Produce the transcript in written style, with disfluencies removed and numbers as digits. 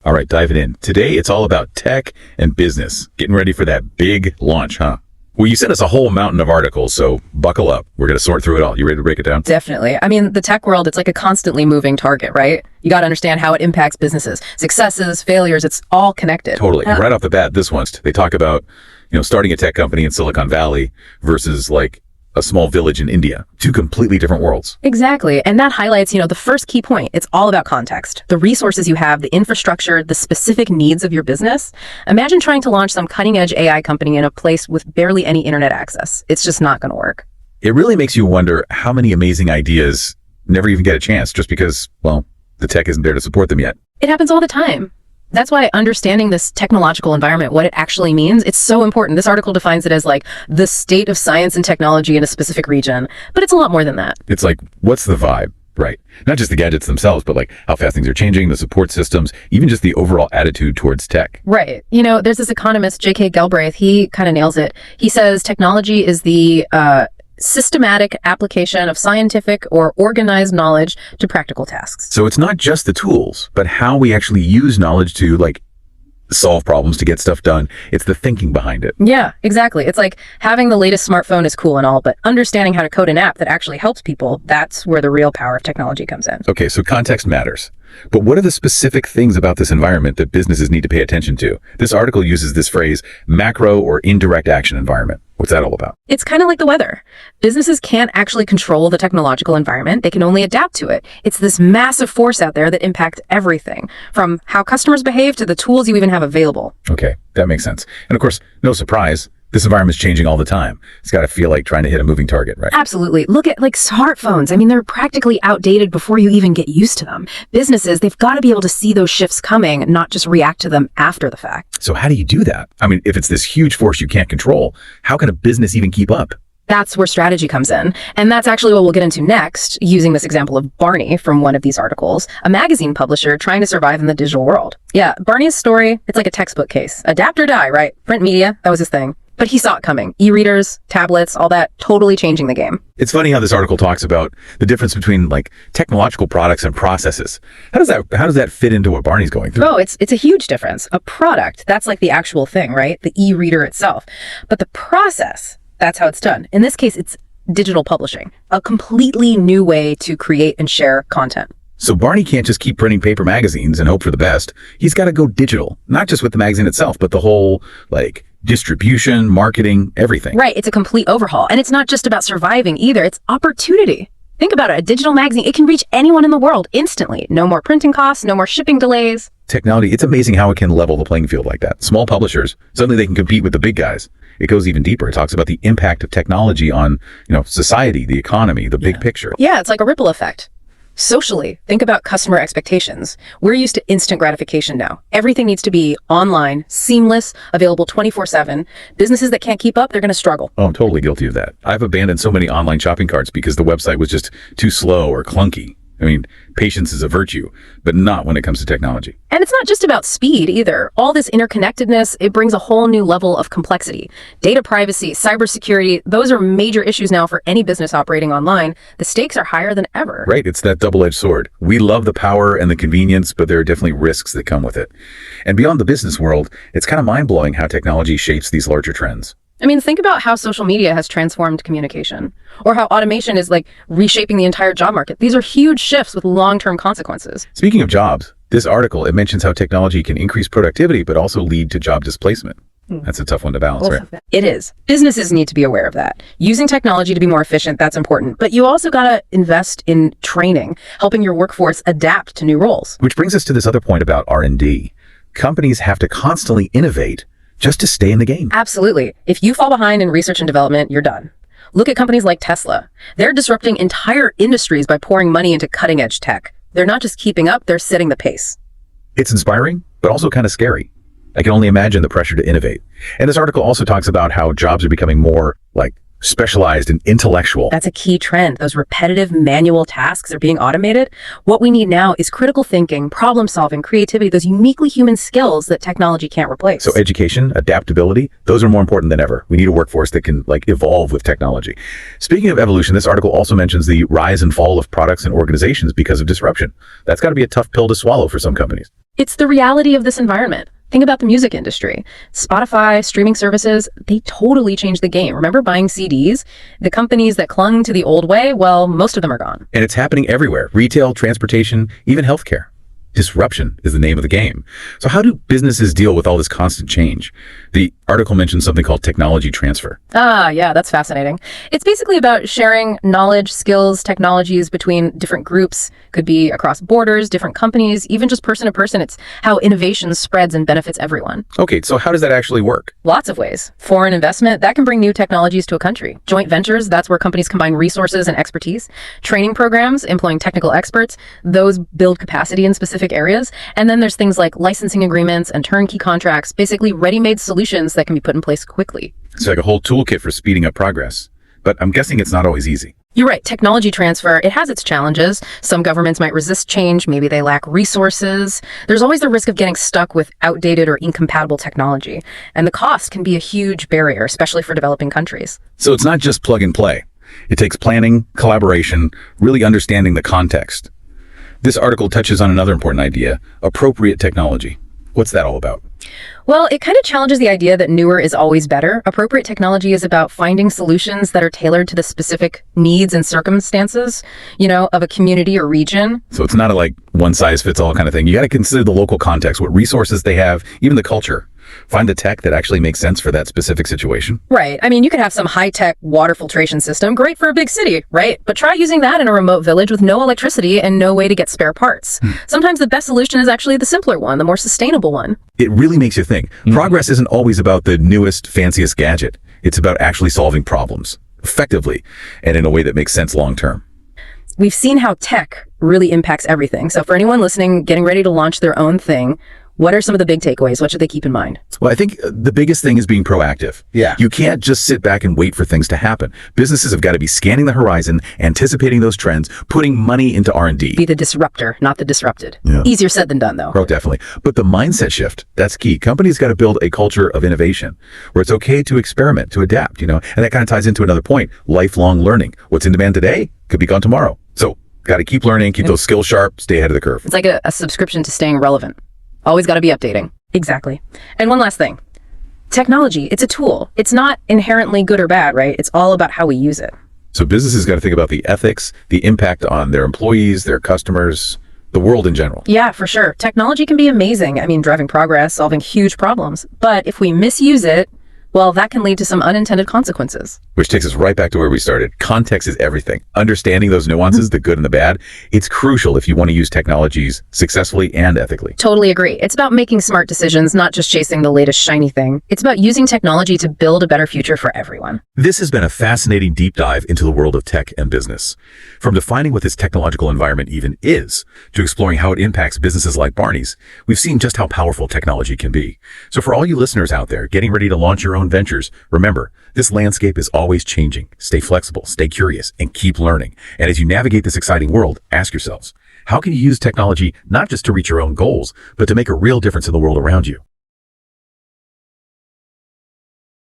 All right, diving in. Today, it's all about tech and business. Getting ready for that big launch, huh? Well, you sent us a whole mountain of articles, so buckle up. We're going to sort through it all. You ready to break it down? Definitely. I mean, the tech world, it's like a constantly moving target, right? You got to understand how it impacts businesses, successes, failures. It's all connected. Totally. And right off the bat, this one's, they talk about, starting a tech company in Silicon Valley versus like a small village in India. Two completely different worlds. Exactly. And that highlights, the first key point. It's all about context. The resources you have, the infrastructure, the specific needs of your business. Imagine trying to launch some cutting-edge AI company in a place with barely any internet access. It's just not going to work. It really makes you wonder how many amazing ideas never even get a chance just because, well, the tech isn't there to support them yet. It happens all the time. That's why understanding this technological environment, what it actually means, it's so important. This article defines it as like the state of science and technology in a specific region, but it's a lot more than that. It's like, what's the vibe, right? Not just the gadgets themselves, but like how fast things are changing, the support systems, even just the overall attitude towards tech. Right. There's this economist, J.K. Galbraith, he kind of nails it. He says technology is the systematic application of scientific or organized knowledge to practical tasks. So it's not just the tools, but how we actually use knowledge to like solve problems, to get stuff done. It's the thinking behind it. Yeah, exactly. It's like having the latest smartphone is cool and all, but understanding how to code an app that actually helps people, that's where the real power of technology comes in. Okay, so context matters. But what are the specific things about this environment that businesses need to pay attention to? This article uses this phrase, macro or indirect action environment. What's that all about? It's kind of like the weather. Businesses can't actually control the technological environment. They can only adapt to it. It's this massive force out there that impacts everything, from how customers behave to the tools you even have available. Okay, that makes sense. And of course, no surprise, this environment's changing all the time. It's got to feel like trying to hit a moving target, right? Absolutely. Look at like smartphones. I mean, they're practically outdated before you even get used to them. Businesses, they've got to be able to see those shifts coming, not just react to them after the fact. So how do you do that? I mean, if it's this huge force you can't control, how can a business even keep up? That's where strategy comes in. And that's actually what we'll get into next, using this example of Barney from one of these articles, a magazine publisher trying to survive in the digital world. Yeah, Barney's story, it's like a textbook case. Adapt or die, right? Print media, that was his thing. But he saw it coming. E-readers, tablets, all that, totally changing the game. It's funny how this article talks about the difference between like technological products and processes. How does that fit into what Barney's going through? Oh, it's a huge difference. A product, that's like the actual thing, right? The e-reader itself. But the process, that's how it's done. In this case, it's digital publishing, a completely new way to create and share content. So Barney can't just keep printing paper magazines and hope for the best. He's got to go digital, not just with the magazine itself, but the whole like distribution, marketing, everything. Right. It's a complete overhaul. And it's not just about surviving either. It's opportunity. Think about it. A digital magazine, it can reach anyone in the world instantly. No more printing costs, no more shipping delays. Technology, it's amazing how it can level the playing field like that. Small publishers, suddenly they can compete with the big guys. It goes even deeper. It talks about the impact of technology on, society, the economy, the big picture. Yeah, it's like a ripple effect. Socially, think about customer expectations. We're used to instant gratification now. Everything needs to be online, seamless, available 24/7. Businesses that can't keep up, they're going to struggle. Oh, I'm totally guilty of that. I've abandoned so many online shopping carts because the website was just too slow or clunky. I mean, patience is a virtue, but not when it comes to technology. And it's not just about speed either. All this interconnectedness, it brings a whole new level of complexity. Data privacy, cybersecurity, those are major issues now for any business operating online. The stakes are higher than ever. Right, it's that double-edged sword. We love the power and the convenience, but there are definitely risks that come with it. And beyond the business world, it's kind of mind-blowing how technology shapes these larger trends. I mean, think about how social media has transformed communication, or how automation is like reshaping the entire job market. These are huge shifts with long-term consequences. Speaking of jobs, this article, it mentions how technology can increase productivity, but also lead to job displacement. That's a tough one to balance, right? It is. Businesses need to be aware of that. Using technology to be more efficient, that's important. But you also got to invest in training, helping your workforce adapt to new roles. Which brings us to this other point about R&D. Companies have to constantly innovate just to stay in the game. Absolutely. If you fall behind in research and development, you're done. Look at companies like Tesla. They're disrupting entire industries by pouring money into cutting-edge tech. They're not just keeping up, they're setting the pace. It's inspiring, but also kind of scary. I can only imagine the pressure to innovate. And this article also talks about how jobs are becoming more specialized and intellectual. That's a key trend. Those repetitive manual tasks are being automated. What we need now is critical thinking, problem solving, creativity, those uniquely human skills that technology can't replace. So education, adaptability, those are more important than ever. We need a workforce that can evolve with technology. Speaking of evolution, this article also mentions the rise and fall of products and organizations because of disruption. That's got to be a tough pill to swallow for some companies. It's the reality of this environment. Think about the music industry. Spotify, streaming services, they totally changed the game. Remember buying CDs? The companies that clung to the old way, well, most of them are gone. And it's happening everywhere. Retail, transportation, even healthcare. Disruption is the name of the game. So how do businesses deal with all this constant change? The article mentions something called technology transfer. Ah, yeah, that's fascinating. It's basically about sharing knowledge, skills, technologies between different groups. Could be across borders, different companies, even just person to person. It's how innovation spreads and benefits everyone. Okay, so how does that actually work? Lots of ways. Foreign investment, that can bring new technologies to a country. Joint ventures, that's where companies combine resources and expertise. Training programs, employing technical experts, those build capacity in specific areas. And then there's things like licensing agreements and turnkey contracts, basically ready-made solutions that can be put in place quickly. It's like a whole toolkit for speeding up progress. But I'm guessing it's not always easy. You're right. Technology transfer, it has its challenges. Some governments might resist change. Maybe they lack resources. There's always the risk of getting stuck with outdated or incompatible technology. And the cost can be a huge barrier, especially for developing countries. So it's not just plug and play. It takes planning, collaboration, really understanding the context. This article touches on another important idea, appropriate technology. What's that all about? Well, it kind of challenges the idea that newer is always better. Appropriate technology is about finding solutions that are tailored to the specific needs and circumstances, of a community or region. So it's not a one size fits all kind of thing. You got to consider the local context, what resources they have, even the culture. Find the tech that actually makes sense for that specific situation. Right. I mean, you could have some high-tech water filtration system, great for a big city, right? But try using that in a remote village with no electricity and no way to get spare parts. Sometimes the best solution is actually the simpler one, the more sustainable one. It really makes you think. Progress isn't always about the newest, fanciest gadget. It's about actually solving problems effectively and in a way that makes sense long term. We've seen how tech really impacts everything. So for anyone listening, getting ready to launch their own thing, what are some of the big takeaways? What should they keep in mind? Well, I think the biggest thing is being proactive. Yeah. You can't just sit back and wait for things to happen. Businesses have got to be scanning the horizon, anticipating those trends, putting money into R&D. Be the disruptor, not the disrupted. Yeah. Easier said than done, though. Oh, definitely. But the mindset shift, that's key. Companies got to build a culture of innovation where it's okay to experiment, to adapt, and that kind of ties into another point, lifelong learning. What's in demand today could be gone tomorrow. So got to keep learning, keep those skills sharp, stay ahead of the curve. It's like a subscription to staying relevant. Always got to be updating. Exactly. And one last thing. Technology, it's a tool. It's not inherently good or bad, right? It's all about how we use it. So businesses got to think about the ethics, the impact on their employees, their customers, the world in general. Yeah, for sure. Technology can be amazing. I mean, driving progress, solving huge problems. But if we misuse it, well, that can lead to some unintended consequences. Which takes us right back to where we started. Context is everything. Understanding those nuances, the good and the bad, it's crucial if you want to use technologies successfully and ethically. Totally agree. It's about making smart decisions, not just chasing the latest shiny thing. It's about using technology to build a better future for everyone. This has been a fascinating deep dive into the world of tech and business. From defining what this technological environment even is, to exploring how it impacts businesses like Barney's, we've seen just how powerful technology can be. So for all you listeners out there getting ready to launch your own ventures, remember, this landscape is always changing. Stay flexible, stay curious, and keep learning. And as you navigate this exciting world, ask yourselves, how can you use technology not just to reach your own goals, but to make a real difference in the world around you?